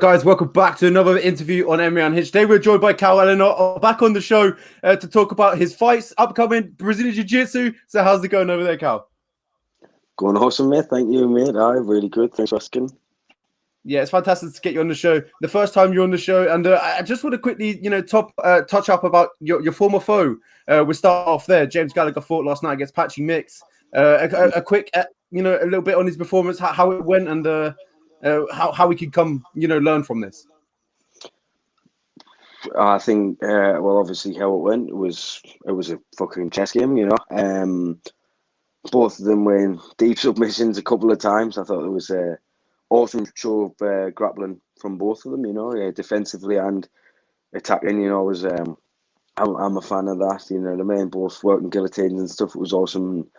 Guys, welcome back to another interview on MMA.I. Today we're joined by Ellenor back on the show to talk about his fights, upcoming Brazilian Jiu Jitsu. So how's it going over there, Cal? Going awesome, mate. Thank you, mate. Really good. Thanks for asking. Yeah, it's fantastic to get you on the show. The first time you're on the show, and I just want to quickly, touch up about your former foe. We'll start off there. James Gallagher fought last night against Patchy Mix. A quick, a little bit on his performance, how it went, and how we could come, learn from this. I think, obviously how it went was a fucking chess game, Both of them were in deep submissions a couple of times. I thought it was awesome show of grappling from both of them, defensively and attacking. I'm a fan of that. You know what I mean? Both working guillotines and stuff. It was awesome.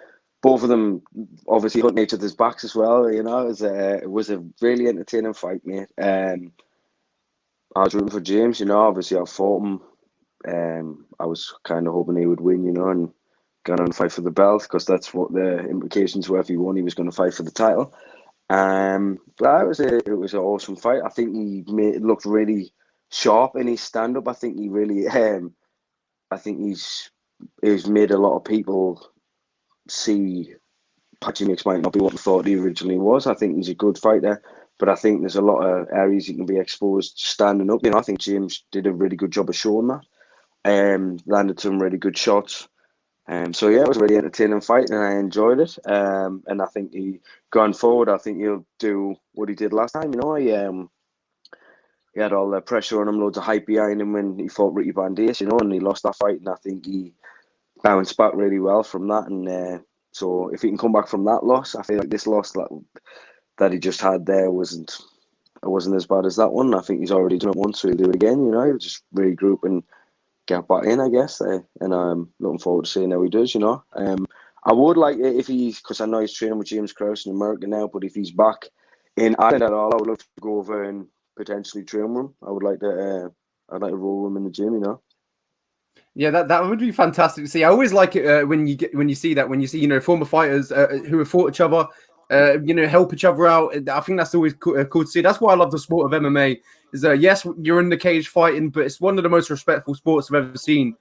Both of them obviously hunting each other's backs as well. It was a really entertaining fight, mate. I was rooting for James. Obviously I fought him. I was kind of hoping he would win, and going on and fight for the belt, because that's what the implications were. If he won, he was going to fight for the title. But it was an awesome fight. I think he looked really sharp in his stand up. I think he really I think he's made a lot of people see Patchy Mix might not be what we thought he originally was. I think he's a good fighter, but I think there's a lot of areas he can be exposed standing up. I think James did a really good job of showing that. Landed some really good shots. So yeah, it was a really entertaining fight, and I enjoyed it. And I think going forward, I think he'll do what he did last time. He had all the pressure on him, loads of hype behind him when he fought Ricky Banderas, and he lost that fight. And I think he bounced back really well from that. And so if he can come back from that loss, I feel like this loss that he just had there wasn't as bad as that one. I think he's already done it once, so he'll do it again. He'll just regroup and get back in, I guess. And I'm looking forward to seeing how he does. I would like it if because I know he's training with James Krause in America now, but if he's back in Ireland at all, I would love to go over and potentially train with him. I'd like to roll him in the gym. Yeah, that would be fantastic to see. I always like it when you see former fighters who have fought each other, help each other out. I think that's always cool to see. That's why I love the sport of MMA. Is yes, you're in the cage fighting, but it's one of the most respectful sports I've ever seen.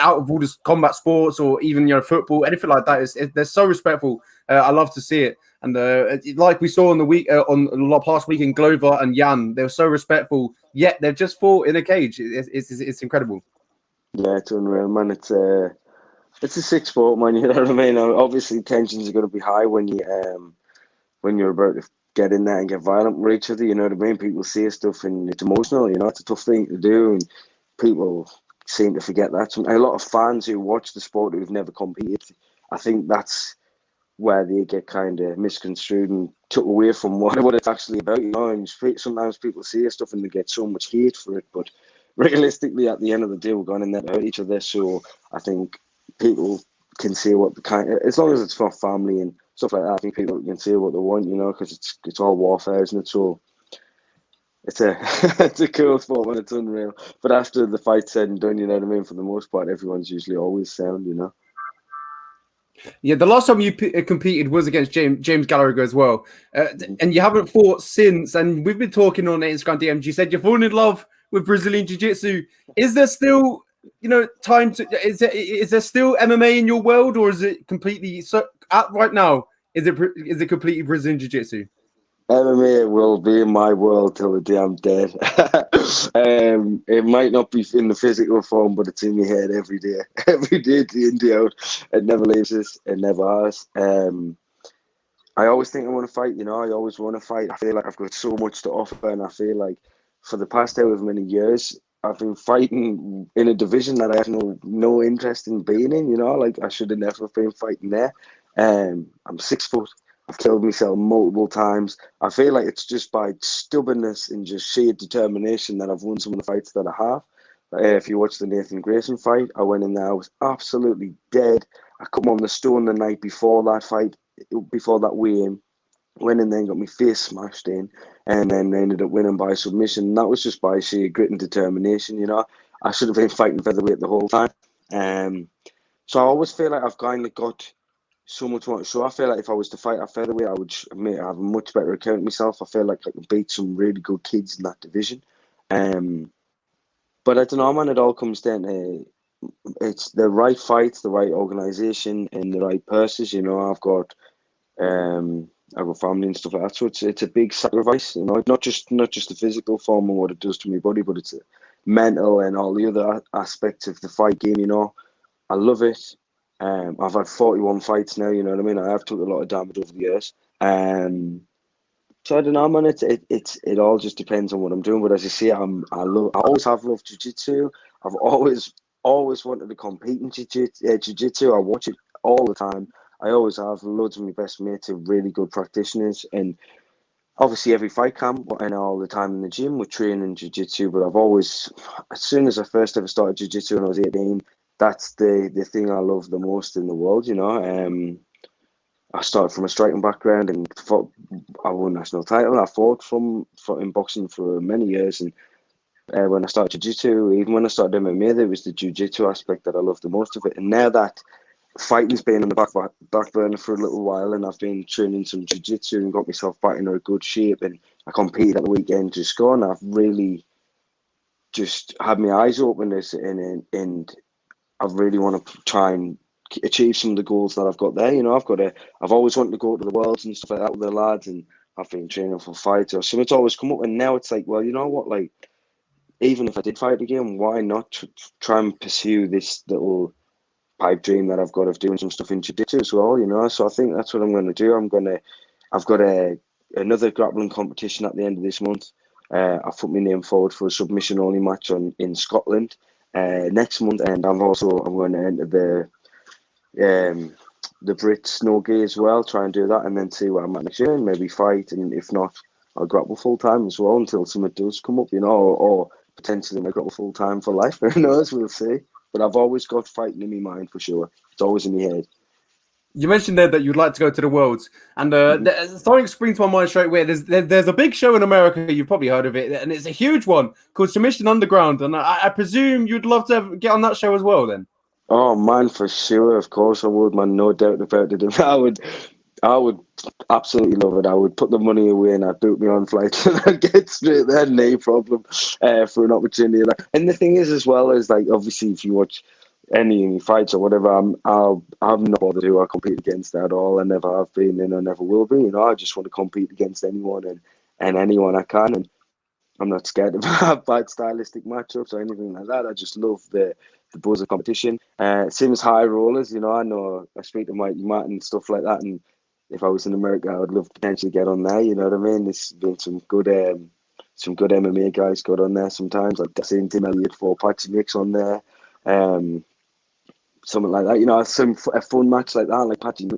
Out of all the combat sports or even football, anything like that, they're so respectful. I love to see it, and like we saw on the past week in Glover and Jan, they were so respectful. Yet they've just fought in a cage. It's incredible. Yeah, it's unreal, man. It's a sick sport, man. You know what I mean? Obviously, tensions are going to be high when you're about to get in there and get violent with each other. You know what I mean? People say stuff and it's emotional. It's a tough thing to do, and people seem to forget that. A lot of fans who watch the sport who've never competed, I think that's where they get kind of misconstrued and took away from what it's actually about. And sometimes people say stuff and they get so much hate for it, but realistically, at the end of the day, we're going in there to hurt each other. So I think people can say what as long as it's for family and stuff like that, I think people can say what they want, because it's all warfare, isn't it? So it's a cool sport when it's unreal. But after the fight's said and done, you know what I mean, for the most part, everyone's usually always sound, Yeah, the last time you competed was against James Gallagher as well, and you haven't fought since. And we've been talking on Instagram DMs. You said you're falling in love with Brazilian Jiu Jitsu. Is there still, time to? Is there still MMA in your world, or is it completely right now? Is it completely Brazilian Jiu Jitsu? MMA will be in my world till the day I'm dead. It might not be in the physical form, but it's in my head every day. Every day, day in, day out. It never leaves us. It never has. I always think I want to fight. I always want to fight. I feel like I've got so much to offer, and I feel like for the past however many years, I've been fighting in a division that I have no interest in being in. Like I should have never been fighting there. I'm 6 foot. I've killed myself multiple times. I feel like it's just by stubbornness and just sheer determination that I've won some of the fights that I have. If you watch the Nathan Grayson fight, I went in there, I was absolutely dead. I come on the stone the night before that fight, before that weigh-in, went in there and got my face smashed in, and then ended up winning by submission. And that was just by sheer grit and determination. I should have been fighting featherweight the whole time. So I always feel like I've kind of got so much more. So I feel like if I was to fight at featherweight, I would have a much better account of myself. I feel like I can beat some really good kids in that division. But I don't know, man. It all comes down to it's the right fights, the right organization, and the right purses. You know, I've got family and stuff like that, so it's a big sacrifice. You know, not just the physical form and what it does to my body, but it's mental and all the other aspects of the fight game. You know, I love it. I've had 41 fights now. You know what I mean? I have took a lot of damage over the years. So I don't know, man. It all just depends on what I'm doing. But as you say, I always have loved jiu-jitsu. I've always wanted to compete in jiu-jitsu. I watch it all the time. I always have loads of my best mates are really good practitioners, and obviously every fight camp and all the time in the gym we're training jiu-jitsu. But I've always, as soon as I first ever started jiu-jitsu when I was 18, that's the thing I love the most in the world. You know, I started from a striking background and I won national title. I fought in boxing for many years, and when I started jiu-jitsu, even when I started MMA, there was the jiu-jitsu aspect that I loved the most of it. And now that fighting's been on the back burner for a little while, and I've been training some jiu-jitsu and got myself back in a good shape, and I competed at the weekend just gone. I've really just had my eyes open this, and I really want to try and achieve some of the goals that I've got there. You know, I've always wanted to go to the Worlds and stuff like that with the lads, and I've been training for fights or so it's always come up. And now it's like, well, you know what? Like, even if I did fight again, why not try and pursue this little pipe dream that I've got of doing some stuff in jiu-jitsu as well? You know, so I think that's what I'm going to do. I've got another grappling competition at the end of this month. I've put my name forward for a submission only match in Scotland next month, and I'm going to enter the Brit Snowgay as well, try and do that, and then see what I'm at next year, and maybe fight, and if not, I'll grapple full time as well until something does come up, you know, or potentially I grapple full time for life. Who knows? We'll see. But I've always got fighting in my mind for sure. It's always in my head. You mentioned there that you'd like to go to the Worlds, and something springs to my mind straight away. There's a big show in America. You've probably heard of it, and it's a huge one called Submission Underground. And I presume you'd love to get on that show as well, then. Oh man, for sure. Of course I would, man. No doubt about it. I would absolutely love it. I would put the money away and I'd book me on flights and I'd get straight there, no problem, for an opportunity. And the thing is, as well, is like obviously if you watch any fights or whatever, I'm not bothered who I compete against at all. I never have been and I never will be. You know, I just want to compete against anyone and anyone I can. And I'm not scared of have bad stylistic matchups or anything like that. I just love the buzz of competition. Same as high rollers, you know. I speak to Mike Matt and stuff like that, and if I was in America, I would love to potentially get on there. You know what I mean? There's been some good MMA guys got on there sometimes. Like I've seen Tim Elliott for Patsy Mix on there, something like that. You know, a fun match like that, like Patsy,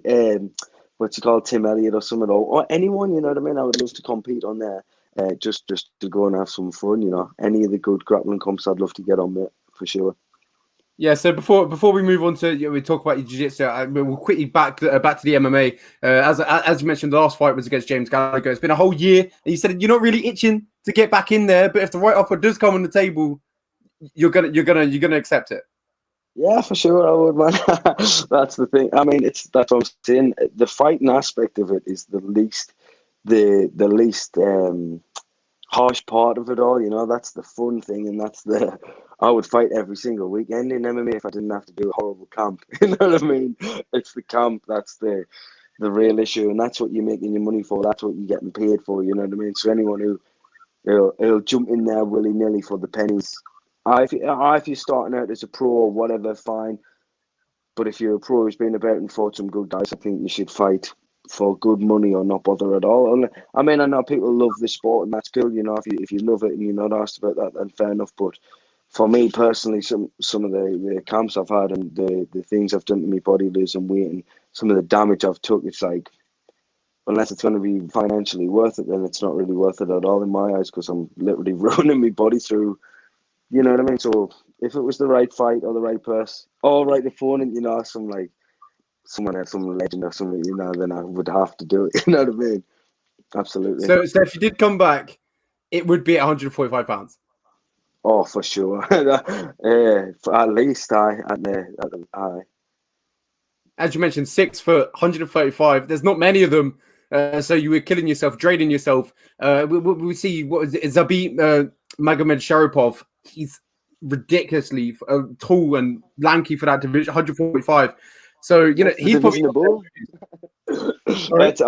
what's he called, Tim Elliott or something, or anyone. You know what I mean? I would love to compete on there. Just to go and have some fun, you know. Any of the good grappling comps, I'd love to get on with for sure. Yeah, so before we move on to we talk about your jiu-jitsu, we'll quickly back to the MMA. As you mentioned, the last fight was against James Gallagher. It's been a whole year, and you said you're not really itching to get back in there, but if the right offer does come on the table, you're gonna accept it. Yeah, for sure, I would, man. That's the thing. I mean, that's what I'm saying. The fighting aspect of it is the least harsh part of it all. You know, that's the fun thing, and I would fight every single weekend in MMA if I didn't have to do a horrible camp. You know what I mean? It's the camp that's the real issue, and that's what you're making your money for. That's what you're getting paid for. You know what I mean? So anyone who he'll jump in there willy nilly for the pennies. If you're starting out as a pro or whatever, fine. But if you're a pro who's been about and fought some good guys, I think you should fight for good money or not bother at all. And I mean, I know people love the sport and that's cool. You know, if you love it and you're not asked about that, then fair enough. But for me personally, some of the camps I've had and the things I've done to my body, losing weight, and some of the damage I've took, it's like unless it's going to be financially worth it, then it's not really worth it at all in my eyes because I'm literally ruining my body through. You know what I mean? So if it was the right fight or the right person or right opponent, you know, someone else, some legend or something, you know, then I would have to do it. You know what I mean? Absolutely. So if you did come back, it would be at 145 pounds. Oh, for sure. For at least I. as you mentioned, 6 foot, 135. There's not many of them. So you were killing yourself, draining yourself. We see what is it, Zabit Magomed Sharipov. He's ridiculously tall and lanky for that division, 145. So What's the he's probably division above? sorry. That's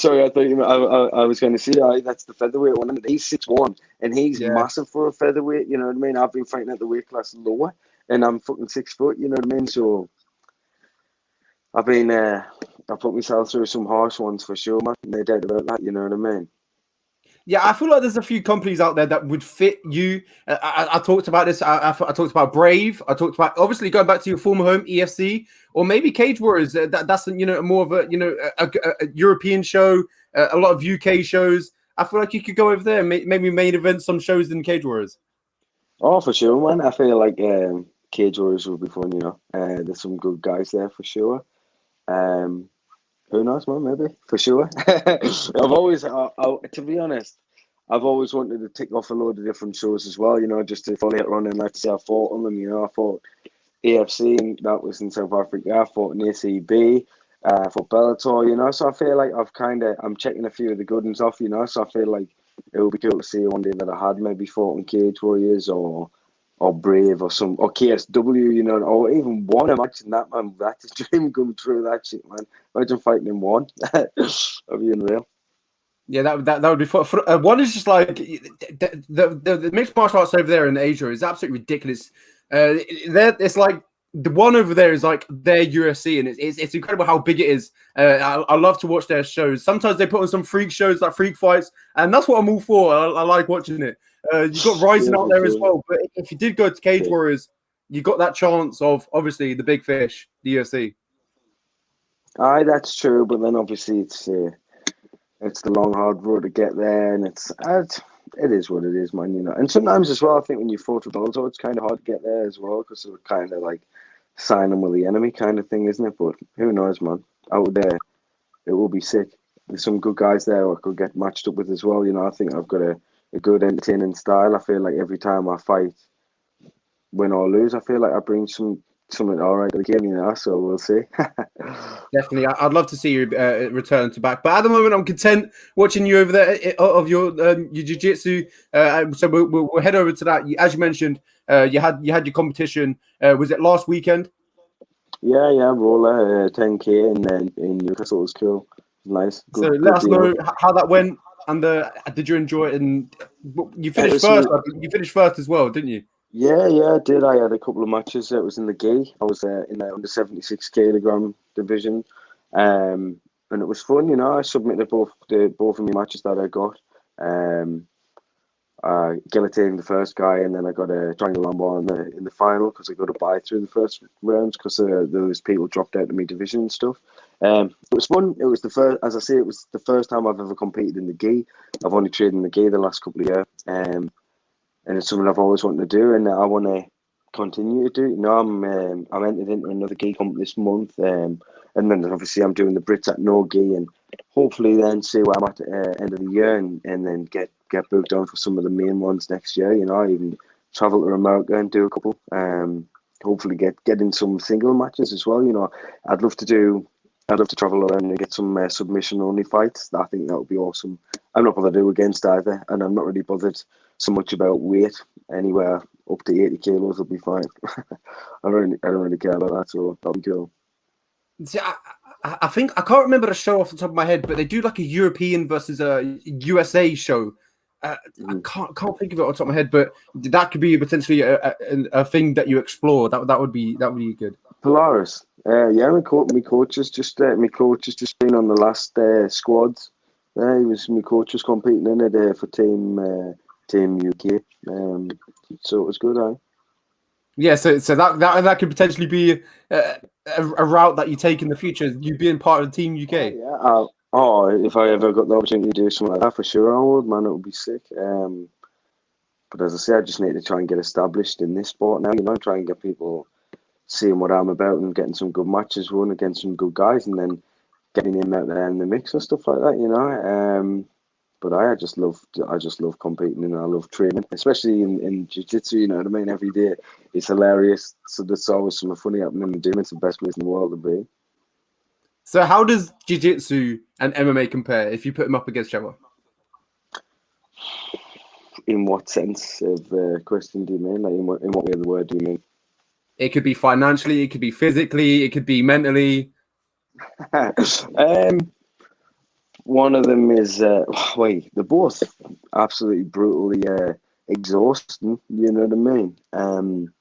sorry. I thought I was going to say that's the featherweight one. He's 6'1", and he's Yeah. massive for a featherweight. You know what I mean? I've been fighting at the weight class lower, and I'm fucking 6 foot. You know what I mean? So I've been I put myself through some harsh ones for sure, man. No doubt about that. You know what I mean? Yeah, I feel like there's a few companies out there that would fit you. I talked about this. I talked about Brave. I talked about obviously going back to your former home, EFC, or maybe Cage Warriors. That's more of a a European show. A lot of UK shows. I feel like you could go over there, maybe main event some shows in Cage Warriors. Oh, for sure, man. I feel like Cage Warriors will be fun. You know, there's some good guys there for sure. Um, Who knows, man? Maybe for sure. To be honest, I've always wanted to tick off a load of different shows as well. You know, just to follow later on and like to say I fought on them. You know, I fought AFC, and that was in South Africa. I fought in ACB. For Bellator. You know, so I feel like I'm checking a few of the good ones off. You know, so I feel like it would be cool to see one day that I had maybe fought in Cage Warriors or Brave or KSW, you know, or even one. Imagine that, man. That's a dream come true. That shit, man. Imagine fighting in one. That'd be unreal. Yeah, that would be fun. One is just like the mixed martial arts over there in Asia is absolutely ridiculous. It's like the one over there is like their UFC, and it's incredible how big it is. I love to watch their shows. Sometimes they put on some freak shows like freak fights, and that's what I'm all for. I like watching it. You got Rising Yeah, out for there as sure. well. But if you did go to Cage Yeah. Warriors, you got that chance of obviously the big fish, the UFC. Aye, that's true. But then obviously it's the long hard road to get there, and it is what it is, man. You know, and sometimes as well, I think when you fought with Bellator, it's kind of hard to get there as well because it's kind of like signing with the enemy kind of thing, isn't it? But who knows, man? Out there, it will be sick. There's some good guys there I could get matched up with as well. You know, I think I've got a good entertaining style. I feel like every time I fight, win or lose, I feel like I bring something all right to the game. You know, so we'll see. Definitely, I'd love to see you return to back. But at the moment, I'm content watching you over there of your jiu-jitsu. So we'll head over to that. As you mentioned, you had your competition. Was it last weekend? Yeah, roller 10K in Newcastle was cool. Nice, So good, let good us deal. know how that went, and did you enjoy it? And you It finished was first. You finished first as well, didn't you? yeah, I did. I had a couple of matches. It was in the gi. I was in the under 76 kilogram division, and it was fun. You know, I submitted both of my matches that I got. Um, Guillotining the first guy, and then I got a triangle armbar in the final because I got a bye through the first rounds because those people dropped out of my division and stuff. It was fun. It was the first, as I say, it was the first time I've ever competed in the gi. I've only trained in the gi the last couple of years, and it's something I've always wanted to do, and I want to continue to do. You know, I'm entered into another gi comp this month, and then obviously I'm doing the Brits at no gi, and hopefully then see where I'm at end of the year, and then get booked on for some of the main ones next year. You know, even travel to America and do a couple. Hopefully get in some single matches as well. You know, I'd love to travel around and get some submission only fights. I think that would be awesome. I'm not bothered to do against either, and I'm not really bothered so much about weight. Anywhere up to 80 kilos will be fine. I don't really care about that, so that'll be cool. See, I think I can't remember the show off the top of my head, but they do like a European versus a USA show. I can't think of it off the top of my head, but that could be potentially a thing that you explore. That would be good. Polaris. Yeah, my coach has just been on the last squads. My coach was competing in it for team UK. So it was good. Yeah, so that could potentially be a route that you take in the future. You being part of the Team Oh UK. yeah. If I ever got the opportunity to do something like that, for sure I would, man. It would be sick. But as I say, I just need to try and get established in this sport now. You know, try and get people seeing what I'm about and getting some good matches run against some good guys, and then getting him out there in the mix and stuff like that. You know, But I just love competing and I love training, especially in jiu-jitsu. You know what I mean? Every day it's hilarious. So there's always something funny happening in the gym. It's the best place in the world to be. So how does jiu-jitsu and MMA compare if you put them up against each other? In what sense of question do you mean? Like in what way of the word do you mean? It could be financially, it could be physically, it could be mentally. One of them is they're both absolutely brutally exhausting. You know what I mean?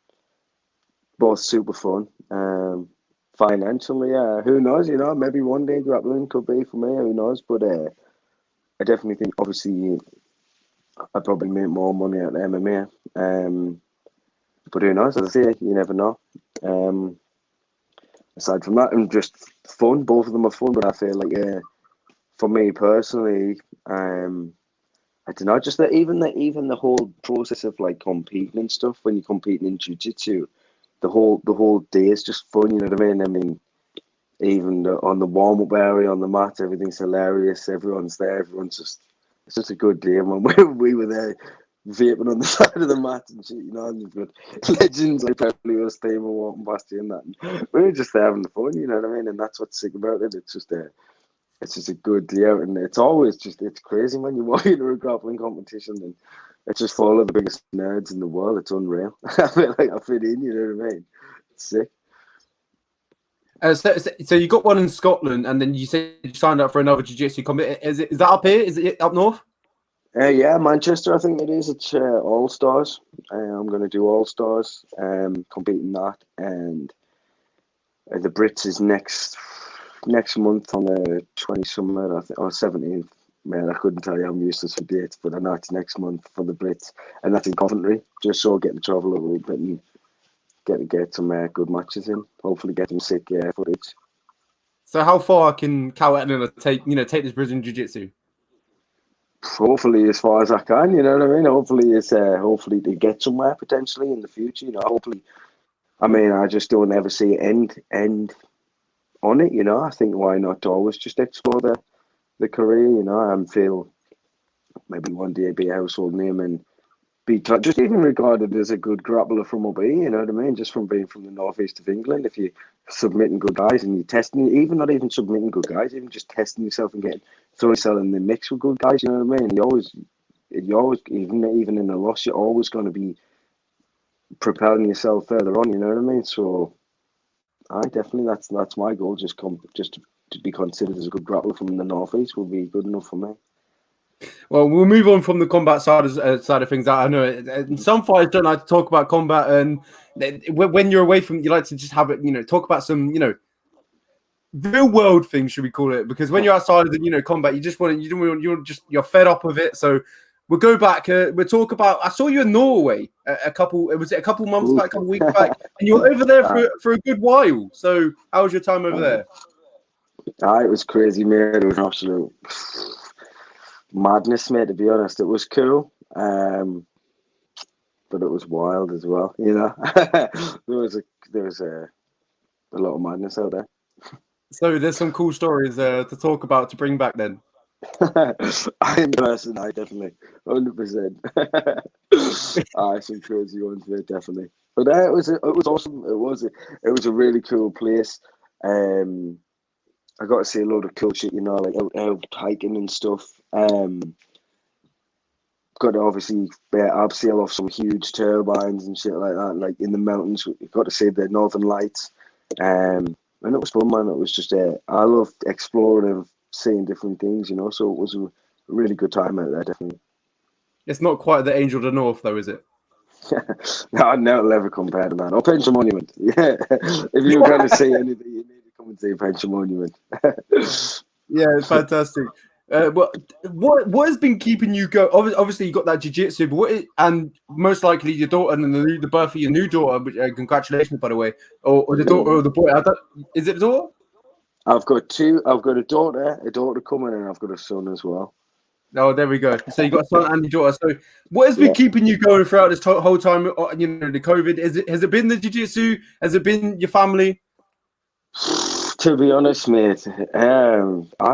Both super fun. Financially, who knows? You know, maybe one day grappling could be for me. Who knows? But I definitely think, obviously, I probably make more money at MMA. But who knows? As I say, you never know. Aside from that, and just fun. Both of them are fun, but I feel like for me personally, I don't know. Just that even the whole process of like competing and stuff. When you're competing in jiu-jitsu, the whole day is just fun. You know what I mean? I mean, even on the warm-up area on the mat, everything's hilarious. Everyone's there. It's just a good day. And when we were there vaping on the side of the mat and shit, you know, and you've got legends like probably us, Steve, walking past you and that. And we were just there having fun, you know what I mean? And that's what's sick about it. It's just a good day out, and it's crazy when you walk into a grappling competition and it's just full of the biggest nerds in the world. It's unreal. I feel like I fit in, you know what I mean? It's sick. So you got one in Scotland, and then you said you signed up for another jiu-jitsu competition. Is that up here? Is it up north? Yeah, Manchester, I think it is. It's All Stars. I'm going to do All Stars, compete in that, and the Brits is next month on the 20th somewhere, I think, or 17th. Man, I couldn't tell you, I'm useless for dates, but I know it's next month for the Brits, and that's in Coventry. Just so getting to travel a little bit and get some good matches in. Hopefully, get some sick footage. So how far can Cal Ellenor take this Brazilian jiu-jitsu? Hopefully, as far as I can, you know what I mean. Hopefully to get somewhere potentially in the future. You know, hopefully. I mean, I just don't ever see it end on it. You know, I think why not always just explore the career. You know, I feel maybe one day be a household name and be just even regarded as a good grappler from up here. You know what I mean? Just from being from the northeast of England, if you submitting good guys and you're testing, even not even submitting good guys, even just testing yourself and getting throwing yourself in the mix with good guys. You know what I mean? You always even in a loss, you're always going to be propelling yourself further on. You know what I mean? So, I definitely that's my goal. Just to be considered as a good grappler from the northeast will be good enough for me. Well, we'll move on from the combat side of things. I know some fighters don't like to talk about combat, and when you're away from, you like to just have it. Talk about some real world things, should we call it? Because when you're outside of the combat, you're fed up with it. So we'll go back. We'll talk about. I saw you in Norway a couple months back, a couple weeks back, and you were over there for a good while. So how was your time over there? It was crazy, mate. It was an absolute madness, mate. To be honest, it was cool, but it was wild as well. You know, there was a lot of madness out there. So there's some cool stories to talk about to bring back then. In person, I definitely 100%. Some crazy ones there, definitely. But it was awesome. It was a really cool place. I got to see a load of cool shit, like out hiking and stuff. Got to obviously abseil off some huge turbines and shit like that, like in the mountains. Got to see the northern lights. And it was fun, man. It was just I loved exploring and seeing different things, so it was a really good time out there, definitely. It's not quite the Angel of the North, though, is it? No, it'll ever compare to that. Or Pension Monument. Yeah. If you were going to see anything, you need to come and see Pension Monument. Yeah, it's fantastic. What has been keeping you go? Obviously, you got that jiu-jitsu, but and most likely your daughter and the birth of your new daughter. Which, congratulations, by the way, or the daughter or the boy. Is it the daughter? I've got two. I've got a daughter coming, and I've got a son as well. Oh, there we go. So you got a son and your daughter. So what has been keeping you going throughout this whole time? The COVID. Has it been the jiu-jitsu? Has it been your family? To be honest, mate,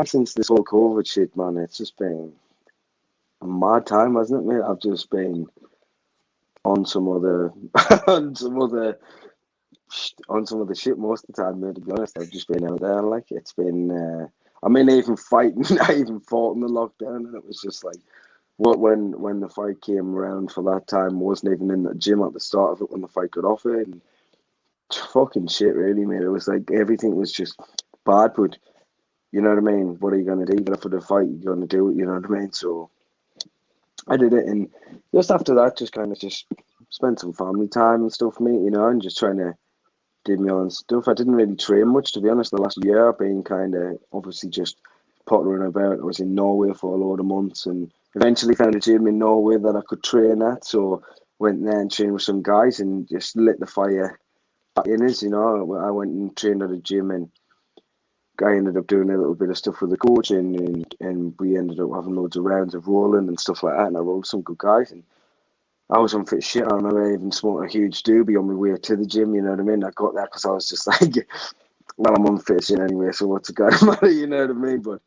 since this whole COVID shit, man, it's just been mad time, hasn't it, mate? I've just been on some other, on some other, on some other shit most of the time, mate. To be honest, I've just been out there. Like it's been, I mean, even fighting, I even fought in the lockdown, and it was just like, what when the fight came around for that time, I wasn't even in the gym at the start of it when the fight got off it, and fucking shit, really, mate. It was like everything was just bad, but you know what I mean. What are you gonna do? But for the fight, you're gonna do it. You know what I mean. So I did it, and just after that, just kind of just spent some family time and stuff, mate. You know, and just trying to do my own stuff. I didn't really train much, to be honest. The last year, I've been kind of obviously just pottering about. I was in Norway for a load of months, and eventually found a gym in Norway that I could train at. So went there and trained with some guys, and just lit the fire back in us. You know, I went and trained at a gym, and I ended up doing a little bit of stuff with the coach, and we ended up having loads of rounds of rolling and stuff like that. And I rolled some good guys, and I was unfit shit. I remember I even smoked a huge doobie on my way to the gym. You know what I mean? I got that because I was just like, well, I'm unfit shit anyway, so what's it gonna matter? You know what I mean? But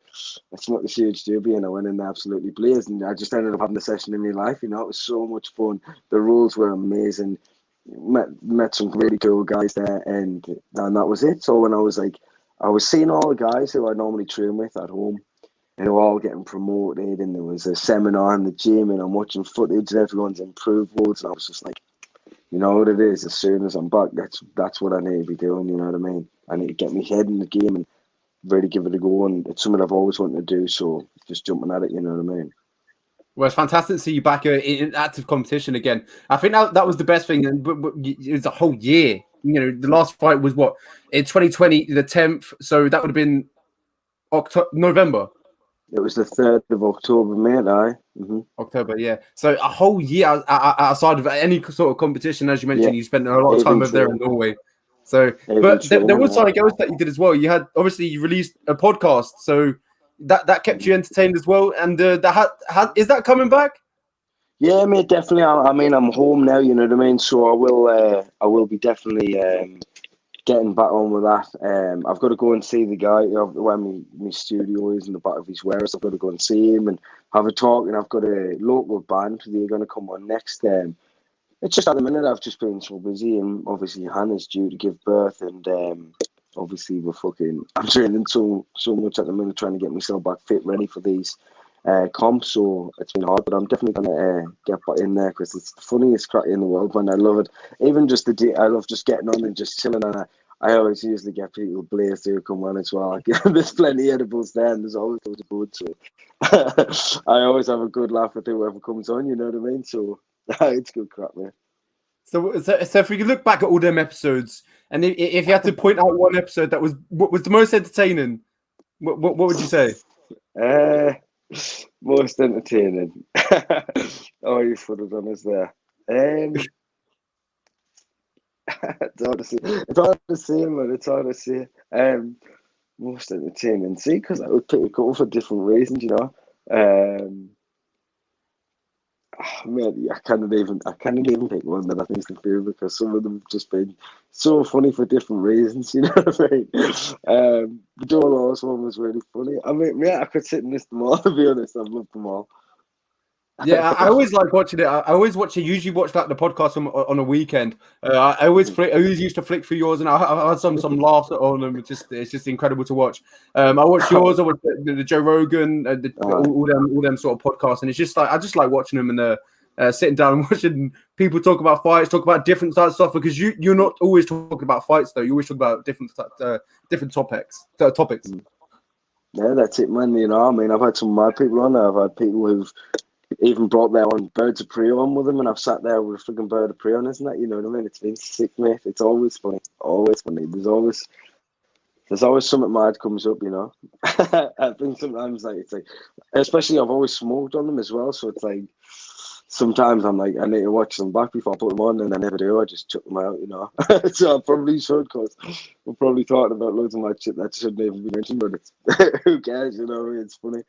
I smoked a huge doobie, and I went in there absolutely blazed, and I just ended up having the session in my life. You know, it was so much fun. The rules were amazing. Met some really cool guys there, and that was it. So when I was like, I was seeing all the guys who I normally train with at home, and they were all getting promoted, and there was a seminar in the gym, and I'm watching footage, and everyone's improved loads, and I was just like, you know what it is, as soon as I'm back, that's what I need to be doing, you know what I mean? I need to get my head in the game and really give it a go, and it's something I've always wanted to do, so just jumping at it, you know what I mean? Well, it's fantastic to see you back in active competition again. I think that was the best thing, and but it was a whole year. You know, the last fight was what in 2020, the 10th. So that would have been November. It was the 3rd of October, mate. October, yeah. So a whole year outside of any sort of competition, as you Yeah, mentioned, you spent a lot of time even over there in training, Norway. So, even but there training, was yeah. something else that you did as well. You had obviously you released a podcast, so that kept you entertained as well. And is that coming back? Yeah, mate, definitely. I mean, I'm home now, you know what I mean? So I will be definitely getting back on with that. I've got to go and see the guy where my studio is in the back of his warehouse. I've got to go and see him and have a talk. And I've got a local band they're going to come on next. It's just at the minute I've just been so busy, and obviously Hannah's due to give birth, and obviously I'm training so much at the minute, trying to get myself back fit, ready for these comps. So it's been hard, but I'm definitely gonna get back in there because it's the funniest crack in the world, man. I love it. Even just I love just getting on and just chilling, and I always usually get people blazed who come on as well. There's plenty of edibles there, and there's always loads of food. So I always have a good laugh with whoever comes on. You know what I mean? So it's good crap, man. So if we could look back at all them episodes, and if you had to point out one episode that was what was the most entertaining, what would you say? Uh, Most entertaining. Oh, you put it on us there. It's hard to say. It's hard to say, man. It's hard to say. Most entertaining. See, because I would pick a couple for different reasons, you know. Man, I can't even pick one that I think is the favorite because some of them have just been so funny for different reasons. You know what I mean? The Joe Laws one was really funny. I mean, yeah, I could sit and list them all. To be honest, I've loved them all. Yeah, I always like watching it. I always watch it. Usually watch like the podcast on a weekend. I always used to flick through yours, and I had some laughs on them. It's just incredible to watch. I watched yours. I watched the Joe Rogan, all them sort of podcasts, and it's just like I just like watching them and sitting down and watching people talk about fights, talk about different types of stuff. Because you're not always talking about fights though. You always talk about different topics. Yeah, that's it, man. You know, I mean, I've had some mad people on there. I've had people who've even brought their own birds of prey on with them, and I've sat there with a freaking bird of prey on, isn't that? You know what I mean? It's been sick, mate. It's always funny. Always funny. There's always something mad comes up, you know. I think sometimes it's like, especially I've always smoked on them as well, so it's like sometimes I'm like I need to watch them back before I put them on, and I never do. I just chuck them out, you know. So I probably should, because we're probably talking about loads of mad shit that shouldn't even be mentioned, but it's who cares, you know? It's funny.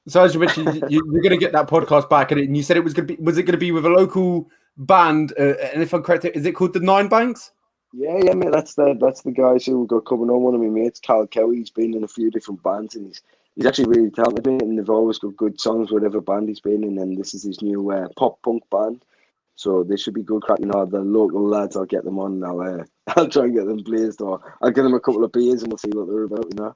So as you mentioned, you're going to get that podcast back, and you said it was going to be. Was it going to be with a local band? And if I'm correct, is it called the Nine Banks? Yeah, yeah, mate. That's the guys who got coming on. One of my mates, Cal Kelly, he's been in a few different bands, and he's actually really talented, mate, and they've always got good songs, whatever band he's been in, and this is his new pop punk band. So they should be good crack. You know, the local lads, I'll get them on, and I'll try and get them blazed, or I'll get them a couple of beers, and we'll see what they're about, you know.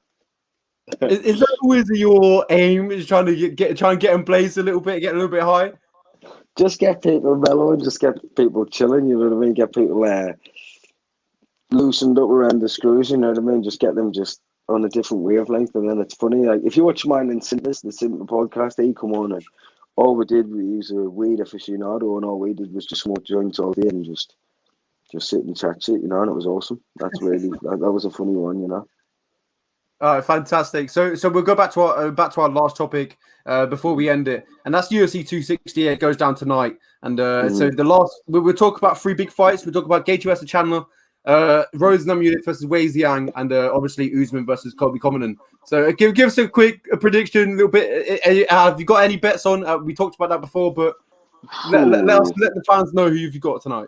Is that always your aim? Is trying to try and get them blazed a little bit, get a little bit high? Just get people mellow and just get people chilling, you know what I mean? Get people loosened up around the screws, you know what I mean? Just get them just on a different wavelength, and then it's funny. Like if you watch mine and Synthesis, the Simple podcast, they come on and all we did, we used a weed aficionado, and all we did was just smoke joints all day and just sit and chat shit, you know, and it was awesome. That's really that was a funny one, you know. All right, fantastic. So we'll go back to our last topic before we end it, and that's UFC 268 goes down tonight. And so the last we'll talk about 3 big fights. We'll talk about Gaethje versus Chandler, Rose Namajunas versus Wei Zhang, and obviously Usman versus Colby Covington. So give us a quick prediction, a little bit. Have you got any bets on? We talked about that before, but let the fans know who you've got tonight.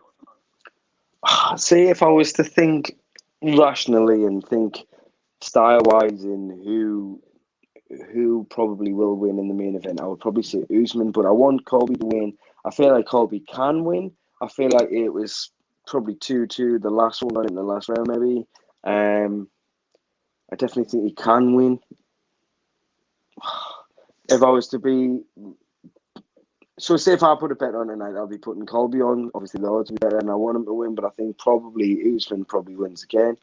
See, if I was to think rationally and think style-wise in who probably will win in the main event, I would probably say Usman, but I want Colby to win. I feel like Colby can win. I feel like it was probably 2-2 the last one, in the last round maybe. I definitely think he can win. If I was to be... So say if I put a bet on tonight, I'll be putting Colby on. Obviously the odds are better and I want him to win, but I think probably Usman probably wins again.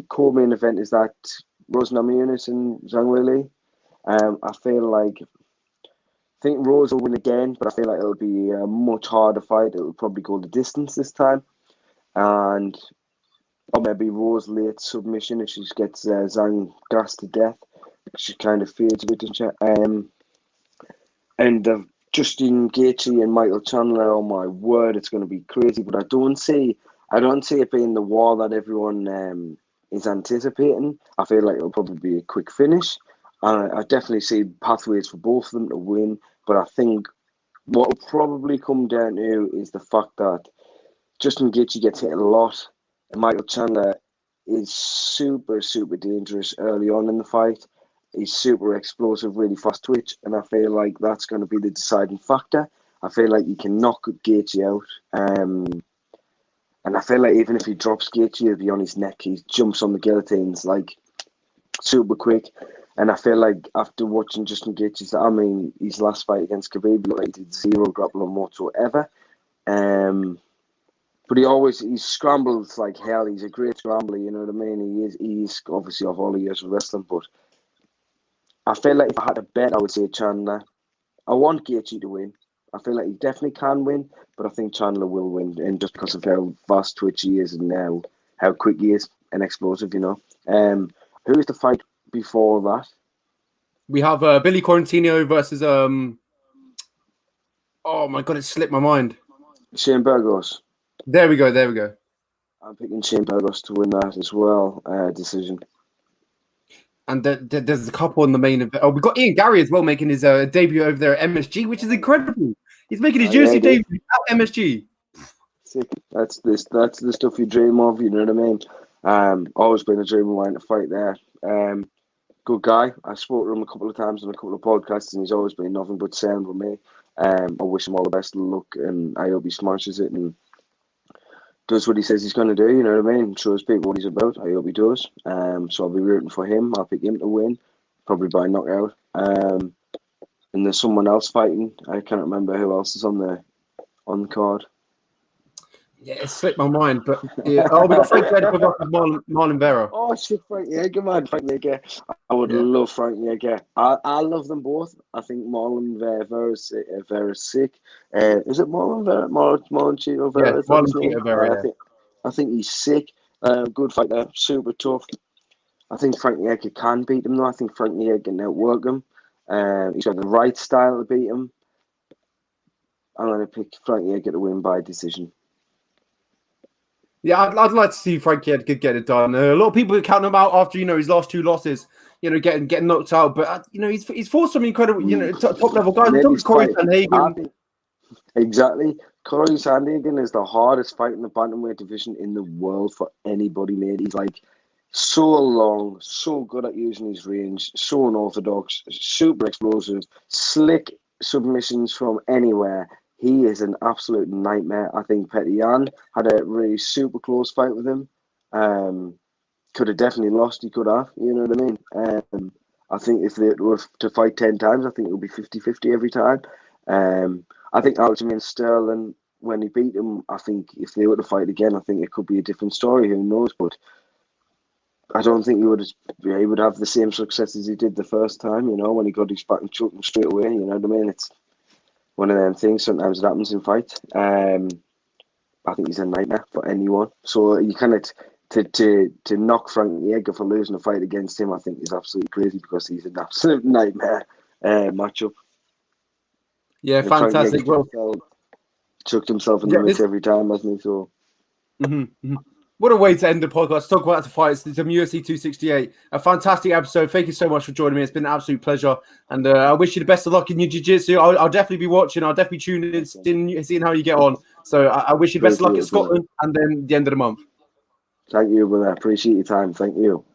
Co-main event is that Rose Namajunas and Zhang Weili. I think Rose will win again, but I feel like it'll be a much harder fight. It'll probably go the distance this time, or maybe Rose late submission if she gets Zhang gassed to death. She kind of fades a bit, doesn't she? And Justin Gaethje and Michael Chandler. Oh my word, it's going to be crazy. But I don't see it being the war that everyone is anticipating. I feel like it'll probably be a quick finish. I definitely see pathways for both of them to win. But I think what will probably come down to is the fact that Justin Gaethje gets hit a lot, and Michael Chandler is super, super dangerous early on in the fight. He's super explosive, really fast twitch, and I feel like that's going to be the deciding factor. I feel like you can knock Gaethje out, and I feel like even if he drops Gaethje, he'll be on his neck. He jumps on the guillotines like super quick. And I feel like after watching Justin Gaethje's, his last fight against Khabib, he did 0 grappling whatsoever. But he scrambles like hell. He's a great scrambler, you know what I mean? He's obviously off all the years of wrestling, but I feel like if I had to bet, I would say Chandler. I want Gaethje to win. I feel like he definitely can win, but I think Chandler will win, and just because of how fast twitch he is and now how quick he is and explosive, you know. Who is the fight before that? We have Billy Quarantino versus oh my god, it slipped my mind. Shane Burgos. There we go. I'm picking Shane Burgos to win that as well. Decision. And there's a couple in the main event. Oh, we got Ian Gary as well making his debut over there at MSG, which is incredible. He's making his UFC debut at MSG. Sick. That's the stuff you dream of. You know what I mean? Always been a dream of mine to fight there. Good guy. I spoke to him a couple of times on a couple of podcasts, and he's always been nothing but sound with me. I wish him all the best of luck, and I hope he smashes it and does what he says he's going to do. You know what I mean? Shows people what he's about. I hope he does. So I'll be rooting for him. I'll pick him to win, probably by knockout. And there's someone else fighting. I can't remember who else is on the card. Yeah, it slipped my mind, but yeah. Oh, we got Frank Edgar versus Marlon Vera. Oh shit, Frank Yeager, man. Frank Yeager. I would love Frank Yeager. I love them both. I think Marlon Vera's sick. Is it Marlon Vera? Marlon Chito Vera? Yeah, Marlon Chito Vera. I think he's sick. Good fighter, super tough. I think Frank Yeager can beat him though. I think Frank Yeager can outwork him. He's got the right style to beat him. I'm going to pick Frank Yeager to win by decision. Yeah, I'd like to see Frank Yeager get it done. A lot of people count him out after his last 2 losses. Getting knocked out, but he's fought some incredible top level guys. Corey Sandhagen. Exactly. Corey Sandhagen is the hardest fight in the bantamweight division in the world for anybody, mate. So long, so good at using his range, so unorthodox, super explosive, slick submissions from anywhere. He is an absolute nightmare. I think Petr Yan had a really super close fight with him. Could have definitely lost. He could have, you know what I mean? I think if they were to fight 10 times, I think it would be 50-50 every time. I think Aljamain Sterling, when he beat him, I think if they were to fight again, I think it could be a different story. Who knows? But I don't think he would have the same success as he did the first time, you know, when he got his back and choked him straight away, you know what I mean? It's one of them things, sometimes it happens in fights. I think he's a nightmare for anyone. So you kind of, to knock Frankie Edgar for losing a fight against him, I think is absolutely crazy because he's an absolute nightmare matchup. Yeah, And fantastic. Well, chucked himself in the mix every time, hasn't he? So. What a way to end the podcast. Talk about the fights. It's UFC 268. A fantastic episode. Thank you so much for joining me. It's been an absolute pleasure. And I wish you the best of luck in your jiu-jitsu. I'll definitely be watching. I'll definitely tune in, seeing how you get on. So I wish you the best of luck in Scotland and then the end of the month. Thank you, brother. I appreciate your time. Thank you.